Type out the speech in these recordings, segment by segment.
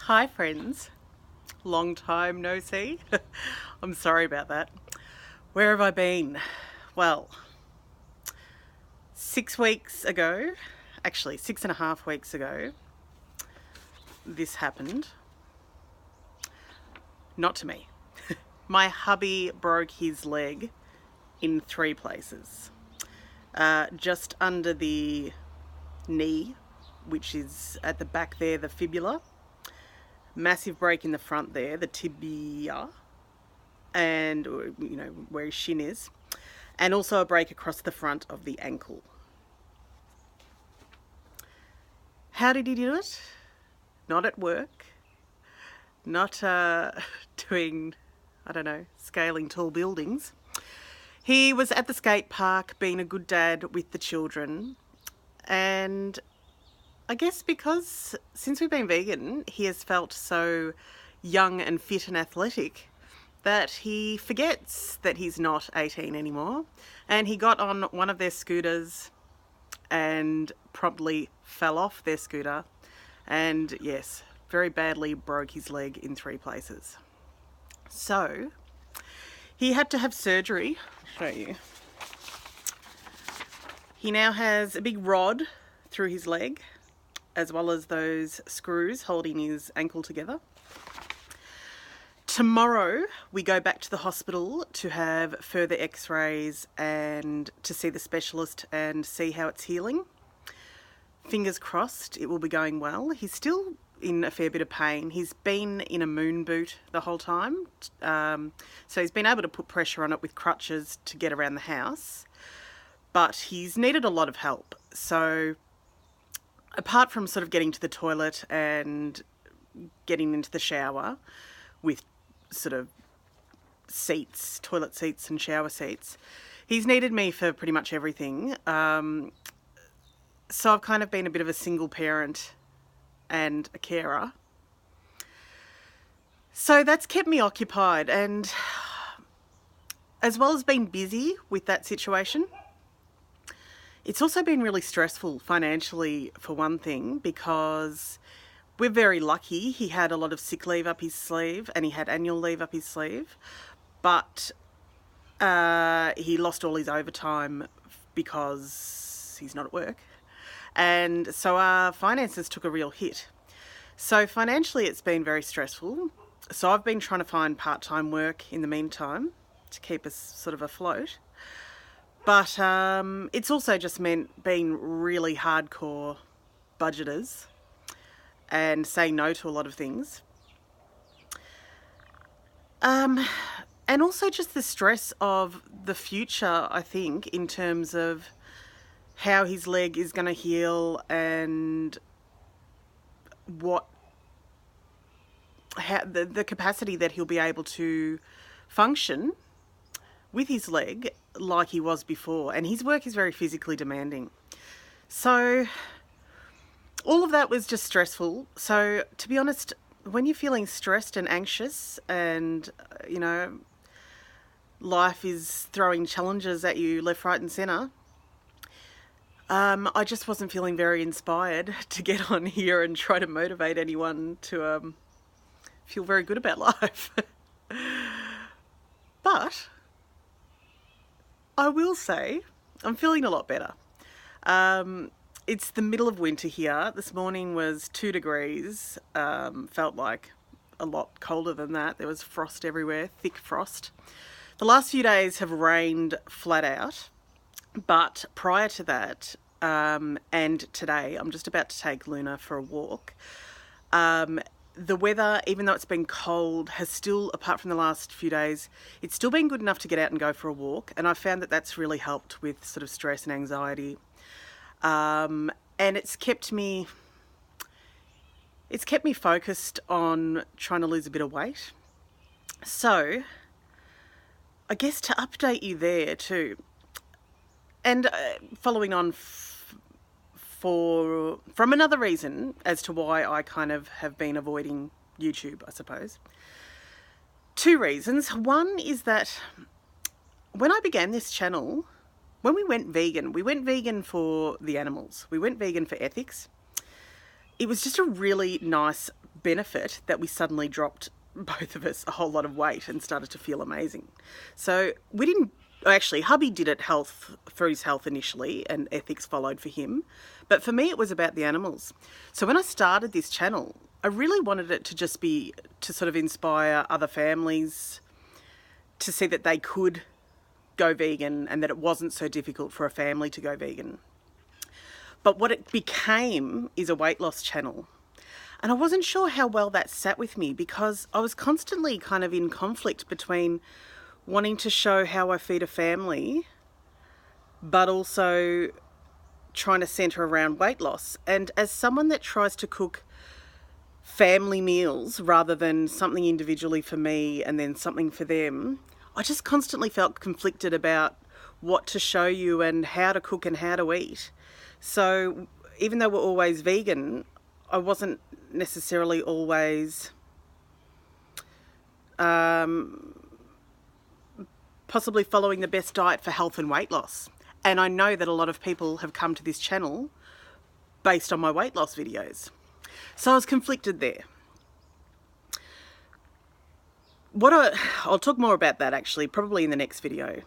Hi friends, long time no see. I'm sorry about that. Where have I been? Well, 6 weeks ago, actually 6.5 weeks ago, this happened. Not to me. My hubby broke his leg in 3 places. Just under the knee, which is at the back there, the fibula. Massive break in the front there, the tibia, and where his shin is, and also a break across the front of the ankle. How did he do it? Not at work, not doing, I don't know, scaling tall buildings. He was at the skate park being a good dad with the children, and I guess because since we've been vegan, he has felt so young and fit and athletic that he forgets that he's not 18 anymore. And he got on one of their scooters and promptly fell off their scooter and, yes, very badly broke his leg in 3 places. So he had to have surgery. I'll show you. He now has a big rod through his leg, as well as those screws holding his ankle together. Tomorrow we go back to the hospital to have further x-rays and to see the specialist and see how it's healing. Fingers crossed it will be going well. He's still in a fair bit of pain. He's been in a moon boot the whole time, so he's been able to put pressure on it with crutches to get around the house, but he's needed a lot of help. So apart from sort of getting to the toilet and getting into the shower with sort of seats, toilet seats and shower seats, he's needed me for pretty much everything. So I've kind of been a bit of a single parent and a carer. So that's kept me occupied, and as well as being busy with that situation, it's also been really stressful financially, for one thing, because we're very lucky. He had a lot of sick leave up his sleeve and he had annual leave up his sleeve, but he lost all his overtime because he's not at work. And so our finances took a real hit. So financially it's been very stressful. So I've been trying to find part-time work in the meantime to keep us sort of afloat. But it's also just meant being really hardcore budgeters and saying no to a lot of things. And also just the stress of the future, I think, in terms of how his leg is going to heal and how the capacity that he'll be able to function with his leg like he was before. And his work is very physically demanding. So all of that was just stressful. So to be honest, when you're feeling stressed and anxious and, life is throwing challenges at you left, right and centre, I just wasn't feeling very inspired to get on here and try to motivate anyone to feel very good about life. But I will say I'm feeling a lot better. It's the middle of winter here. This morning was 2 degrees. Felt like a lot colder than that. There was frost everywhere, thick frost. The last few days have rained flat out, but prior to that, and today, I'm just about to take Luna for a walk. The weather, even though it's been cold, has still, apart from the last few days, it's still been good enough to get out and go for a walk. And I found that that's really helped with sort of stress and anxiety. And it's kept me focused on trying to lose a bit of weight. So I guess to update you there too, and following on from another reason as to why I kind of have been avoiding YouTube, I suppose. 2 reasons. One is that when I began this channel, when we went vegan for the animals. We went vegan for ethics. It was just a really nice benefit that we suddenly dropped, both of us, a whole lot of weight and started to feel amazing. So we didn't, actually hubby did it for his health initially, and ethics followed for him. But for me, it was about the animals. So when I started this channel, I really wanted it to just be to sort of inspire other families to see that they could go vegan and that it wasn't so difficult for a family to go vegan. But what it became is a weight loss channel. And I wasn't sure how well that sat with me, because I was constantly kind of in conflict between wanting to show how I feed a family, but also trying to centre around weight loss. And as someone that tries to cook family meals rather than something individually for me and then something for them, I just constantly felt conflicted about what to show you and how to cook and how to eat. So even though we're always vegan, I wasn't necessarily always possibly following the best diet for health and weight loss. And I know that a lot of people have come to this channel based on my weight loss videos. So I was conflicted there. I'll talk more about that actually, probably in the next video.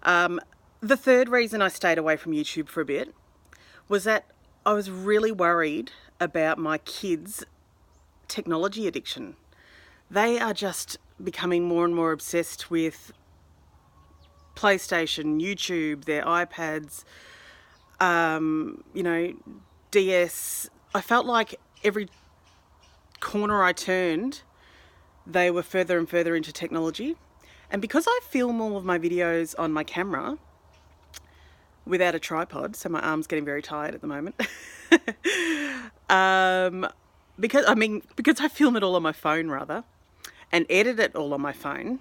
The third reason I stayed away from YouTube for a bit was that I was really worried about my kids' technology addiction. They are just becoming more and more obsessed with PlayStation, YouTube, their iPads, DS. I felt like every corner I turned, they were further and further into technology. And because I film all of my videos on my camera without a tripod, so my arm's getting very tired at the moment, because I film it all on my phone rather, and edit it all on my phone,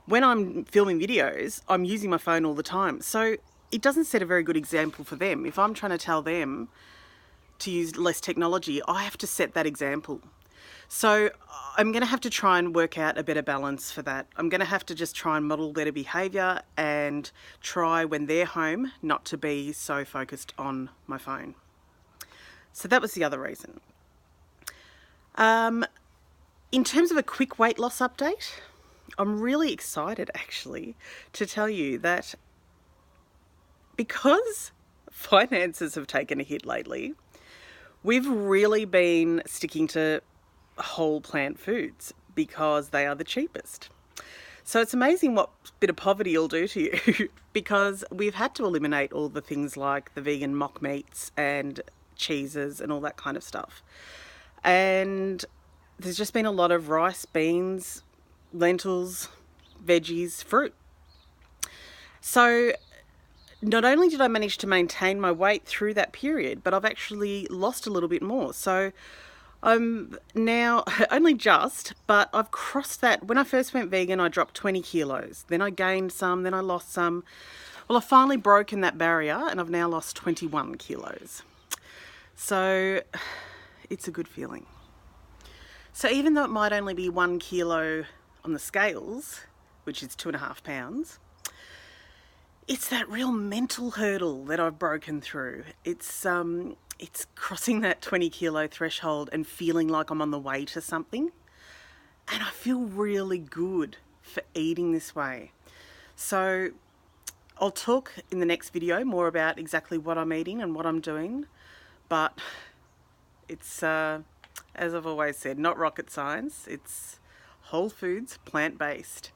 when I'm filming videos, I'm using my phone all the time. So it doesn't set a very good example for them. If I'm trying to tell them to use less technology, I have to set that example. So I'm going to have to try and work out a better balance for that. I'm going to have to just try and model better behaviour and try, when they're home, not to be so focused on my phone. So that was the other reason. In terms of a quick weight loss update, I'm really excited actually to tell you that because finances have taken a hit lately, we've really been sticking to whole plant foods because they are the cheapest. So it's amazing what a bit of poverty will do to you because we've had to eliminate all the things like the vegan mock meats and cheeses and all that kind of stuff. And there's just been a lot of rice, beans, lentils, veggies, fruit. So not only did I manage to maintain my weight through that period, but I've actually lost a little bit more. So I'm now only just, but I've crossed that. When I first went vegan, I dropped 20 kilos. Then I gained some, then I lost some. Well, I've finally broken that barrier and I've now lost 21 kilos. So it's a good feeling. So even though it might only be 1 kilo on the scales, which is 2.5 pounds, it's that real mental hurdle that I've broken through. It's crossing that 20 kilo threshold and feeling like I'm on the way to something. And I feel really good for eating this way. So I'll talk in the next video more about exactly what I'm eating and what I'm doing. But it's, as I've always said, not rocket science. It's whole foods, plant-based.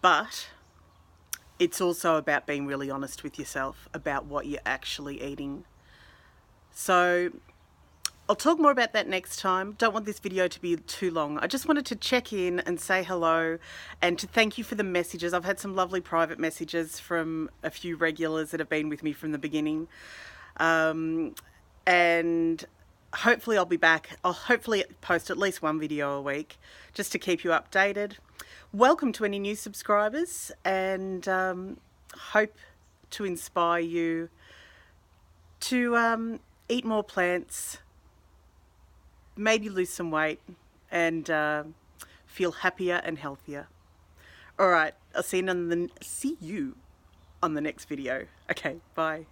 But it's also about being really honest with yourself about what you're actually eating. So I'll talk more about that next time. Don't want this video to be too long. I just wanted to check in and say hello and to thank you for the messages. I've had some lovely private messages from a few regulars that have been with me from the beginning. And hopefully I'll be back. I'll hopefully post at least one video a week just to keep you updated. Welcome to any new subscribers, and hope to inspire you to eat more plants, maybe lose some weight, and feel happier and healthier. All right, I'll see you on the next video. Okay, bye.